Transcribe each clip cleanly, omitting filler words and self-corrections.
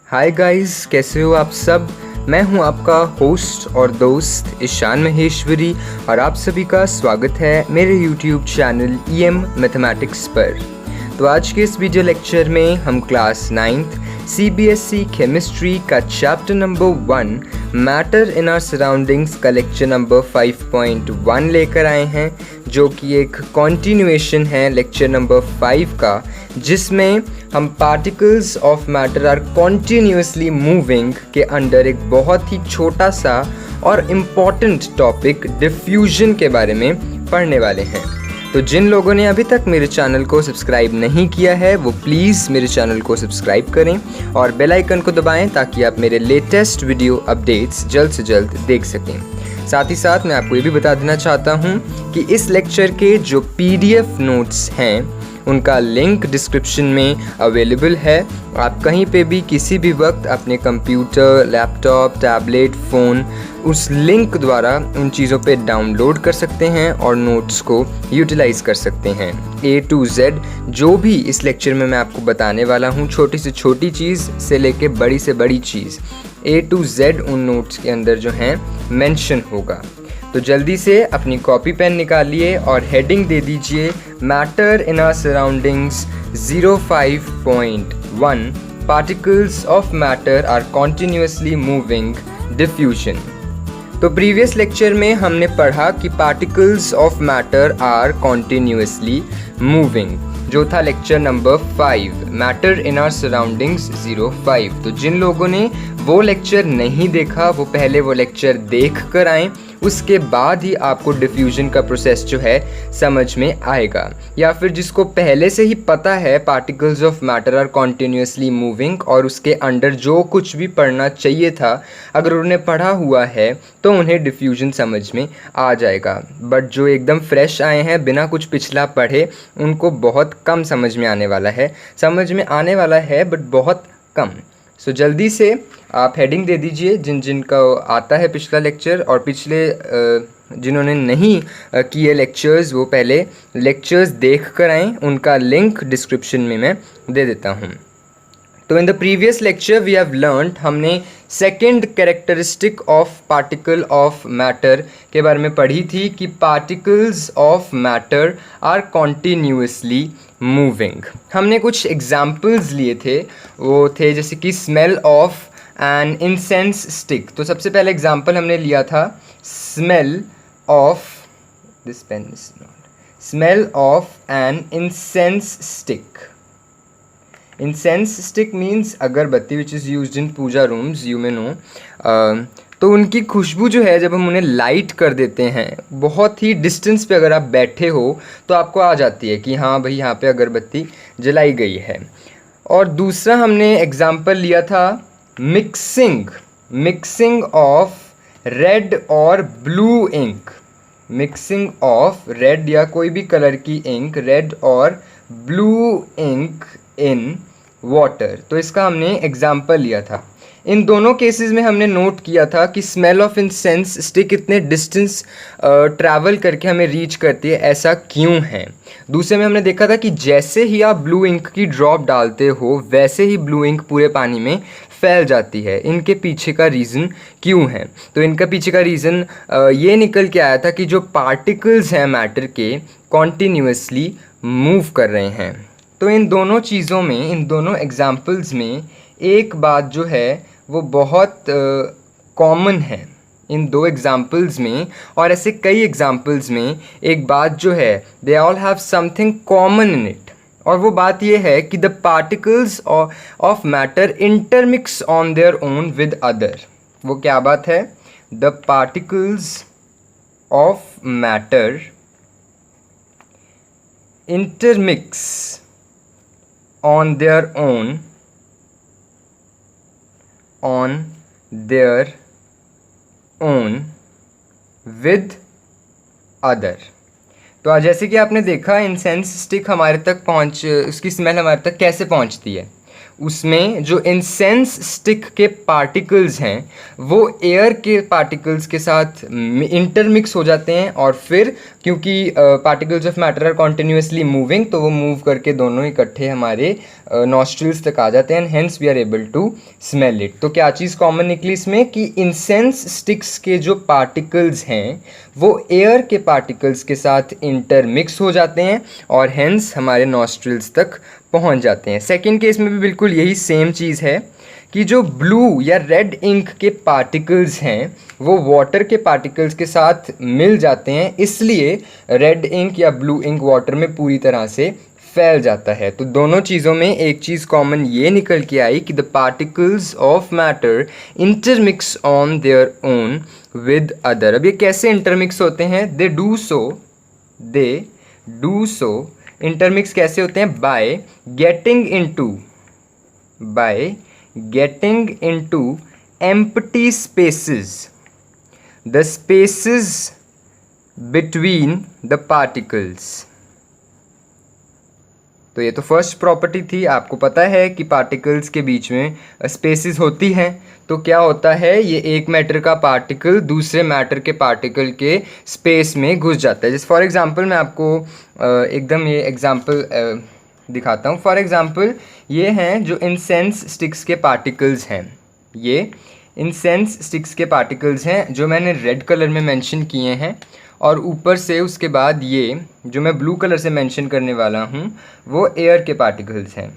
Hi guys, कैसे हो आप सब। मैं हूं आपका होस्ट और दोस्त ईशान महेश्वरी और आप सभी का स्वागत है मेरे यूट्यूब चैनल EM मैथमेटिक्स पर। तो आज के इस वीडियो लेक्चर में हम क्लास 9th CBSE केमिस्ट्री का chapter number 1 matter in our surroundings का लेक्चर नंबर 5.1 लेकर आए हैं, जो कि एक कॉन्टिन्यूएशन है लेक्चर नंबर 5 का, जिसमें हम particles of matter are continuously moving के अंडर एक बहुत ही छोटा सा और इम्पॉर्टेंट टॉपिक डिफ्यूजन के बारे में पढ़ने वाले हैं। तो जिन लोगों ने अभी तक मेरे चैनल को सब्सक्राइब नहीं किया है वो प्लीज़ मेरे चैनल को सब्सक्राइब करें और बेल आइकन को दबाएं ताकि आप मेरे लेटेस्ट वीडियो अपडेट्स जल्द से जल्द देख सकें। साथ ही साथ मैं आपको ये भी बता देना चाहता हूँ कि इस लेक्चर के जो PDF नोट्स हैं उनका लिंक डिस्क्रिप्शन में अवेलेबल है। आप कहीं पे भी किसी भी वक्त अपने कंप्यूटर, लैपटॉप, टैबलेट, फ़ोन उस लिंक द्वारा उन चीज़ों पे डाउनलोड कर सकते हैं और नोट्स को यूटिलाइज़ कर सकते हैं। A to Z जो भी इस लेक्चर में मैं आपको बताने वाला हूँ, छोटी से छोटी चीज़ से लेके बड़ी से बड़ी चीज़, A to Z उन नोट्स के अंदर जो हैं मेंशन होगा। तो जल्दी से अपनी कॉपी पेन निकालिए और हेडिंग दे दीजिए matter in our surroundings 05.1 particles of matter are continuously moving diffusion. तो प्रीवियस लेक्चर में हमने पढ़ा कि particles of matter are continuously moving, जो था lecture number 5 matter in our surroundings 05। तो जिन लोगों ने वो लेक्चर नहीं देखा वो पहले वो लेक्चर देख कर आएँ, उसके बाद ही आपको डिफ्यूजन का प्रोसेस जो है समझ में आएगा। या फिर जिसको पहले से ही पता है particles of matter are continuously moving और उसके अंडर जो कुछ भी पढ़ना चाहिए था, अगर उन्हें पढ़ा हुआ है तो उन्हें डिफ्यूजन समझ में आ जाएगा। बट जो एकदम फ्रेश आए हैं बिना कुछ पिछला पढ़े, उनको बहुत कम समझ में आने वाला है। समझ में आने वाला है बट बहुत कम। सो जल्दी से आप हेडिंग दे दीजिए जिन जिन का आता है पिछला लेक्चर, और पिछले जिन्होंने नहीं किए लेक्चर्स वो पहले लेक्चर्स देख कर आएँ। उनका लिंक डिस्क्रिप्शन में मैं दे देता हूँ। तो in the previous lecture we have learned, हमने second characteristic of particle of matter के बारे में पढ़ी थी कि particles of matter are continuously moving. हमने कुछ एग्जाम्पल्स लिए थे, वो थे जैसे कि smell of an incense stick. तो सबसे पहले एग्जाम्पल हमने लिया था smell of this pen is not smell of an incense stick. Incense stick means अगरबत्ती, which is used in Puja rooms, you may know. तो उनकी खुशबू जो है जब हम उन्हें लाइट कर देते हैं, बहुत ही डिस्टेंस पे अगर आप बैठे हो तो आपको आ जाती है कि हाँ भाई यहाँ पे अगरबत्ती जलाई गई है। और दूसरा हमने एग्जाम्पल लिया था मिक्सिंग ऑफ रेड और blue ink. Mixing of red या कोई भी कलर की इंक, रेड और ब्लू इंक इन वाटर। तो इसका हमने एग्जाम्पल लिया था। इन दोनों केसेस में हमने नोट किया था कि स्मेल ऑफ इंसेंस स्टिक कितने डिस्टेंस ट्रैवल करके हमें रीच करती है, ऐसा क्यों है। दूसरे में हमने देखा था कि जैसे ही आप ब्लू इंक की ड्रॉप डालते हो वैसे ही ब्लू इंक पूरे पानी में फैल जाती है। इनके पीछे का रीज़न क्यों है। तो इनका पीछे का रीज़न ये निकल के आया था कि जो पार्टिकल्स हैं मैटर के कॉन्टिन्यूसली मूव कर रहे हैं। तो इन दोनों चीज़ों में, इन दोनों एग्जाम्पल्स में एक बात जो है वो बहुत कॉमन है इन दो एग्जाम्पल्स में, और ऐसे कई एग्जाम्पल्स में एक बात जो है they all have something common in it. और वो बात ये है कि the particles of matter intermix on their own with other. वो क्या बात है? The particles of matter intermix on their own with other। तो आज जैसे कि आपने देखा इंसेंस स्टिक हमारे तक उसकी स्मेल हमारे तक कैसे पहुंचती है। उसमें जो इंसेंस स्टिक के पार्टिकल्स हैं वो एयर के पार्टिकल्स के साथ इंटरमिक्स हो जाते हैं, और फिर क्योंकि particles of matter are continuously moving तो वो मूव करके दोनों इकट्ठे हमारे नॉस्ट्रिल्स तक आ जाते हैं, hence we are able to smell it. तो क्या चीज़ कॉमन निकली इसमें कि इंसेंस स्टिक्स के जो पार्टिकल्स हैं वो एयर के पार्टिकल्स के साथ इंटरमिक्स हो जाते हैं और हेंस हमारे नॉस्ट्रिल्स तक पहुंच जाते हैं। सेकेंड केस में भी बिल्कुल यही सेम चीज़ है कि जो ब्लू या रेड इंक के पार्टिकल्स हैं वो वाटर के पार्टिकल्स के साथ मिल जाते हैं, इसलिए रेड इंक या ब्लू इंक वाटर में पूरी तरह से फैल जाता है। तो दोनों चीज़ों में एक चीज़ कॉमन ये निकल के आई कि the particles of matter intermix on their own with other. अब ये कैसे इंटरमिक्स होते हैं? दे डू सो इंटरमिक्स कैसे होते हैं? By getting into empty spaces, the spaces between the particles. तो ये तो फर्स्ट प्रॉपर्टी थी, आपको पता है कि पार्टिकल्स के बीच में स्पेसेस होती हैं। तो क्या होता है, ये एक मैटर का पार्टिकल दूसरे मैटर के पार्टिकल के स्पेस में घुस जाता है। जैसे फॉर एग्जांपल मैं आपको एकदम ये एग्जांपल दिखाता हूँ। फॉर एग्जांपल ये हैं जो इंसेंस स्टिक्स के पार्टिकल्स हैं, ये इंसेंस स्टिक्स के पार्टिकल्स हैं जो मैंने रेड कलर में मेंशन किए हैं, और ऊपर से उसके बाद ये जो मैं ब्लू कलर से मेंशन करने वाला हूँ वो एयर के पार्टिकल्स हैं।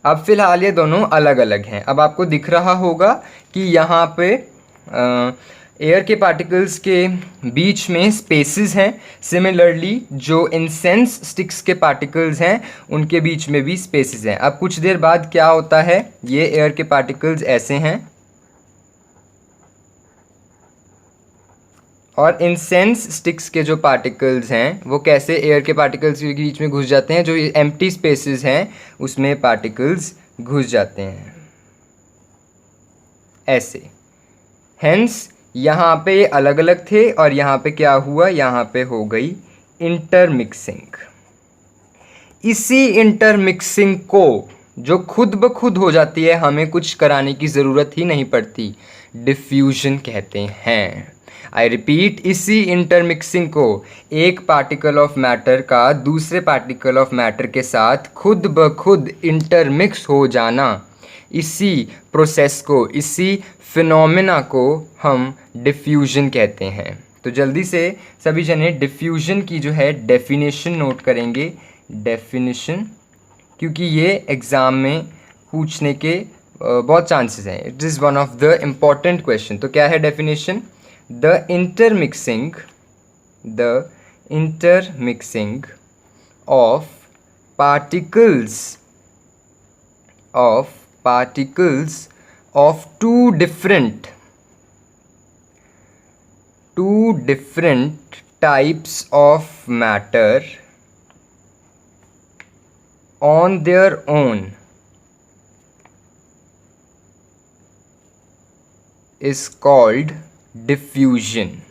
अब फ़िलहाल ये दोनों अलग अलग हैं। अब आपको दिख रहा होगा कि यहाँ पे एयर के पार्टिकल्स के बीच में स्पेसेस हैं। सिमिलरली जो इंसेंस स्टिक्स के पार्टिकल्स हैं उनके बीच में भी स्पेसेस हैं। अब कुछ देर बाद क्या होता है, ये एयर के पार्टिकल्स ऐसे हैं और इंसेंस स्टिक्स के जो पार्टिकल्स हैं वो कैसे एयर के पार्टिकल्स के बीच में घुस जाते हैं, जो एम्प्टी स्पेसेस हैं उसमें पार्टिकल्स घुस जाते हैं ऐसे। हेंस यहाँ पे अलग अलग थे और यहाँ पे क्या हुआ, यहाँ पे हो गई इंटरमिक्सिंग। इसी इंटरमिक्सिंग को जो खुद ब खुद हो जाती है, हमें कुछ कराने की ज़रूरत ही नहीं पड़ती, डिफ्यूजन कहते हैं। आई रिपीट, इसी इंटरमिक्सिंग को एक पार्टिकल ऑफ मैटर का दूसरे पार्टिकल ऑफ मैटर के साथ खुद ब खुद इंटरमिक्स हो जाना, इसी प्रोसेस को, इसी फिनोमेना को हम डिफ्यूजन कहते हैं। तो जल्दी से सभी जने डिफ्यूजन की जो है डेफिनेशन नोट करेंगे, डेफिनेशन, क्योंकि ये एग्ज़ाम में पूछने के बहुत चांसेस हैं। It is one of the important question. तो क्या है definition? The intermixing of particles of two different types of matter on their own is called diffusion.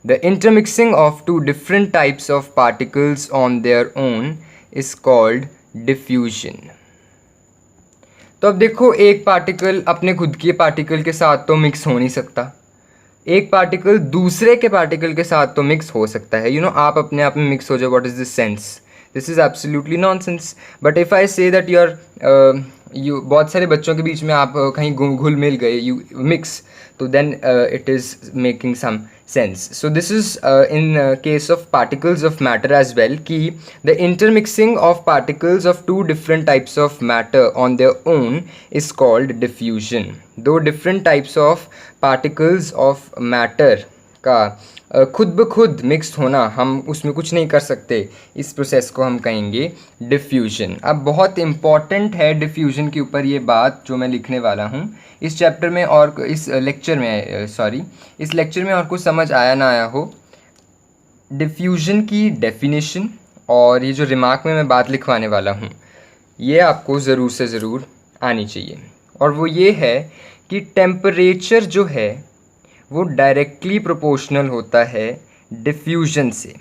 The intermixing of two different types of particles on their own is called diffusion. तो अब देखो, एक particle अपने खुद के particle के साथ तो मिक्स हो नहीं सकता, एक पार्टिकल दूसरे के पार्टिकल के साथ तो मिक्स हो सकता है। यू नो, आप अपने आप में मिक्स हो जाओ, what is this sense? This is absolutely nonsense. But if I say that you बहुत सारे बच्चों के बीच में आप कहीं घुल मिल गए, यू मिक्स, तो then it is making some sense. So this is in case of particles of matter as well, कि the intermixing of particles of two different types of matter on their own is called diffusion. दो different types of particles of matter का खुद ब खुद mix होना, हम उसमें कुछ नहीं कर सकते, इस प्रोसेस को हम कहेंगे डिफ्यूजन। अब बहुत इम्पॉर्टेंट है डिफ्यूजन के ऊपर ये बात जो मैं लिखने वाला हूँ इस चैप्टर में, और इस लेक्चर में और कुछ समझ आया ना आया हो, डिफ्यूजन की डेफिनेशन और ये जो रिमार्क में मैं बात लिखवाने वाला हूँ ये आपको ज़रूर से ज़रूर आनी चाहिए। और वो ये है कि टेम्परेचर जो है वो डायरेक्टली प्रोपोर्शनल होता है डिफ्यूजन से।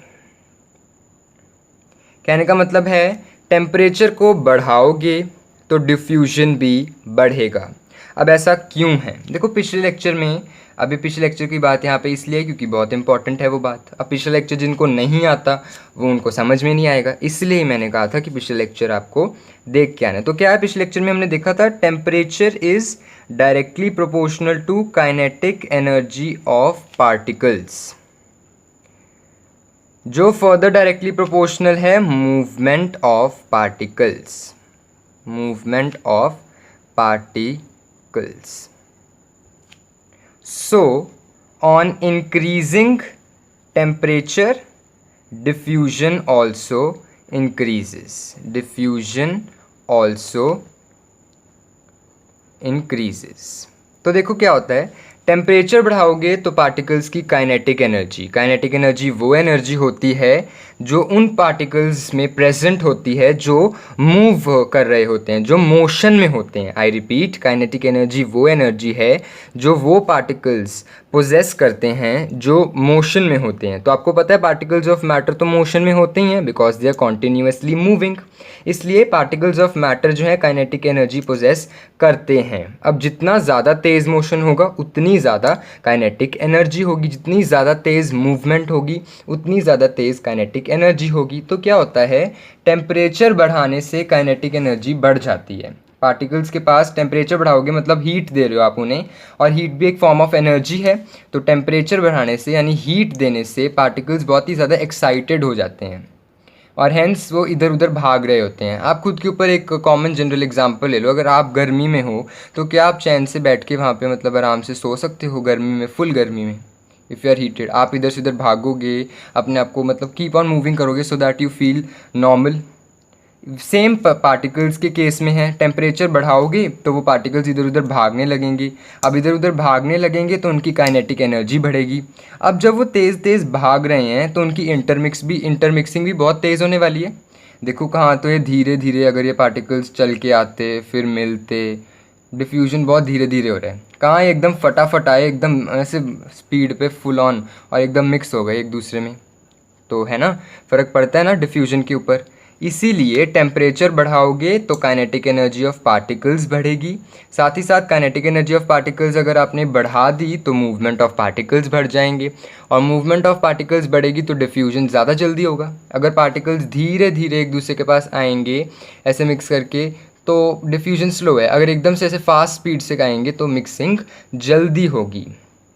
कहने का मतलब है टेम्परेचर को बढ़ाओगे तो डिफ्यूजन भी बढ़ेगा। अब ऐसा क्यों है? देखो पिछले लेक्चर में, अभी पिछले लेक्चर की बात यहाँ पे इसलिए क्योंकि बहुत इंपॉर्टेंट है वो बात। अब पिछले लेक्चर जिनको नहीं आता वो उनको समझ में नहीं आएगा, इसलिए मैंने कहा था कि पिछले लेक्चर आपको देख के आना है। तो क्या है, पिछले लेक्चर में हमने देखा था temperature is directly proportional to kinetic energy of particles. जो फर्दर डायरेक्टली प्रोपोर्शनल है movement of particles, movement of particles. So, on increasing temperature, diffusion also increases. Diffusion also increases. तो देखो क्या होता है, टेम्परेचर बढ़ाओगे तो पार्टिकल्स की काइनेटिक एनर्जी वो एनर्जी होती है जो उन पार्टिकल्स में प्रेजेंट होती है जो मूव कर रहे होते हैं, जो मोशन में होते हैं। आई रिपीट, काइनेटिक एनर्जी वो एनर्जी है जो वो पार्टिकल्स पोजेस करते हैं जो मोशन में होते हैं। तो आपको पता है पार्टिकल्स ऑफ मैटर तो मोशन में होते ही हैं because they are continuously moving, इसलिए पार्टिकल्स ऑफ मैटर जो है काइनेटिक एनर्जी पोजेस करते हैं। अब जितना ज़्यादा तेज़ मोशन होगा उतनी ज़्यादा काइनेटिक एनर्जी होगी, जितनी ज़्यादा तेज़ मूवमेंट होगी उतनी ज़्यादा तेज़ काइनेटिक एनर्जी होगी। तो क्या होता है, टेम्परेचर बढ़ाने से काइनेटिक एनर्जी बढ़ जाती है। पार्टिकल्स के पास टेम्परेचर बढ़ाओगे मतलब हीट दे रहे हो आप उन्हें, और हीट भी एक फॉर्म ऑफ एनर्जी है। तो टेम्परेचर बढ़ाने से यानी हीट देने से पार्टिकल्स बहुत ही ज़्यादा एक्साइटेड हो जाते हैं और हैंस वो इधर उधर भाग रहे होते हैं। आप खुद के ऊपर एक कॉमन जनरल एग्जांपल ले लो, अगर आप गर्मी में हो तो क्या आप चैन से बैठ के वहाँ पे मतलब आराम से सो सकते हो गर्मी में, फुल गर्मी में? इफ़ यू आर हीटेड, आप इधर से उधर भागोगे, अपने आप को मतलब कीप ऑन मूविंग करोगे so that you feel normal. Same particles के केस में है, टेम्परेचर बढ़ाओगे तो वो पार्टिकल्स इधर उधर भागने लगेंगे। अब इधर उधर भागने लगेंगे तो उनकी काइनेटिक एनर्जी बढ़ेगी। अब जब वो तेज़ तेज़ भाग रहे हैं तो उनकी इंटरमिक्सिंग भी बहुत तेज़ होने वाली है। देखो कहाँ, तो ये धीरे धीरे अगर ये पार्टिकल्स चल के आते फिर मिलते, डिफ्यूजन बहुत धीरे धीरे हो रहा है। कहाँ एकदम फटाफट आए, एकदम ऐसे स्पीड पे फुल ऑन और एकदम मिक्स हो गए एक दूसरे में। तो है ना, फ़र्क पड़ता है ना डिफ्यूजन के ऊपर। इसीलिए टेम्परेचर बढ़ाओगे तो काइनेटिक एनर्जी ऑफ पार्टिकल्स बढ़ेगी। साथ ही साथ काइनेटिक एनर्जी ऑफ पार्टिकल्स अगर आपने बढ़ा दी तो मूवमेंट ऑफ पार्टिकल्स बढ़ जाएंगे, और मूवमेंट ऑफ पार्टिकल्स बढ़ेगी तो डिफ्यूजन ज़्यादा जल्दी होगा। अगर पार्टिकल्स धीरे धीरे एक दूसरे के पास आएंगे ऐसे मिक्स करके तो डिफ्यूजन स्लो है, अगर एकदम से ऐसे फास्ट स्पीड से आएंगे तो मिक्सिंग जल्दी होगी।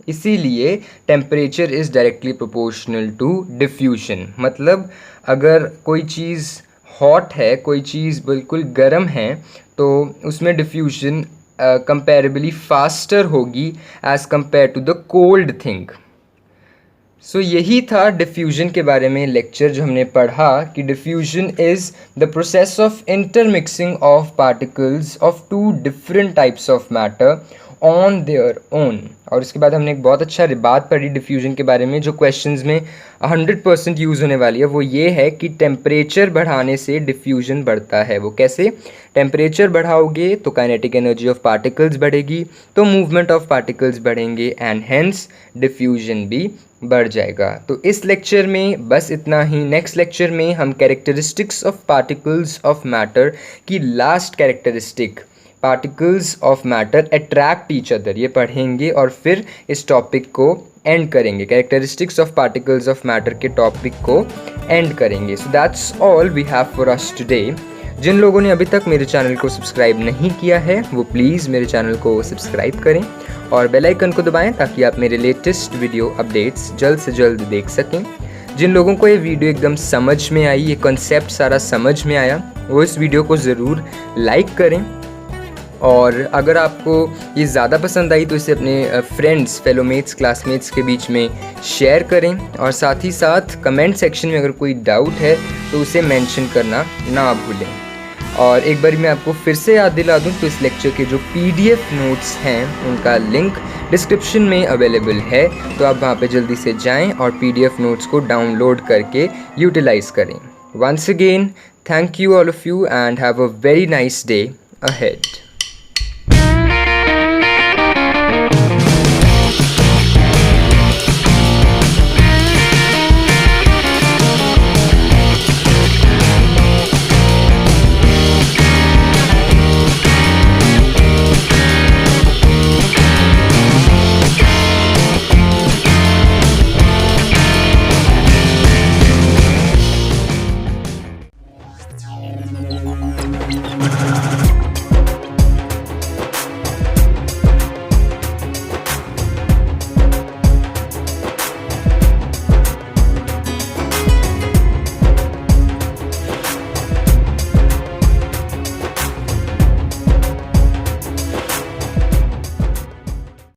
इसीलिए temperature is directly proportional to diffusion. मतलब अगर कोई चीज़ हॉट है, कोई चीज़ बिल्कुल गर्म है, तो उसमें डिफ्यूजन कंपेरेबली फास्टर होगी as compare to the cold thing. So यही था डिफ्यूजन के बारे में लेक्चर जो हमने पढ़ा कि diffusion is the process of intermixing of particles of two different types of matter on their own. और उसके बाद हमने एक बहुत अच्छा बात पढ़ी डिफ्यूजन के बारे में जो क्वेश्चंस में 100% यूज़ होने वाली है। वो ये है कि टेम्परेचर बढ़ाने से डिफ्यूजन बढ़ता है। वो कैसे? टेम्परेचर बढ़ाओगे तो काइनेटिक एनर्जी ऑफ पार्टिकल्स बढ़ेगी, तो मूवमेंट ऑफ पार्टिकल्स बढ़ेंगे एंड हेंस डिफ्यूजन भी बढ़ जाएगा। तो इस लेक्चर में बस इतना ही। नेक्स्ट लेक्चर में हम characteristics of particles of matter की last characteristic, particles of matter attract each other, ये पढ़ेंगे और फिर इस टॉपिक को एंड करेंगे। Characteristics of particles of matter के टॉपिक को एंड करेंगे। So that's all we have for us today. जिन लोगों ने अभी तक मेरे चैनल को सब्सक्राइब नहीं किया है वो प्लीज़ मेरे चैनल को सब्सक्राइब करें और बेल आइकन को दबाएं ताकि आप मेरे लेटेस्ट वीडियो अपडेट्स जल्द से जल्द देख सकें। जिन लोगों को ये वीडियो एकदम समझ में आई, ये कॉन्सेप्ट सारा समझ में आया, वो इस वीडियो को ज़रूर लाइक करें। और अगर आपको ये ज़्यादा पसंद आई तो इसे अपने फ्रेंड्स, फेलोमेट्स, क्लासमेट्स के बीच में शेयर करें। और साथ ही साथ कमेंट सेक्शन में अगर कोई डाउट है तो उसे मेंशन करना ना भूलें। और एक बार मैं आपको फिर से याद दिला दूं तो इस लेक्चर के जो PDF नोट्स हैं उनका लिंक डिस्क्रिप्शन में अवेलेबल है, तो आप वहां पे जल्दी से जाएं और PDF नोट्स को डाउनलोड करके यूटिलाइज करें। Once again thank you all of you and have a very nice day ahead.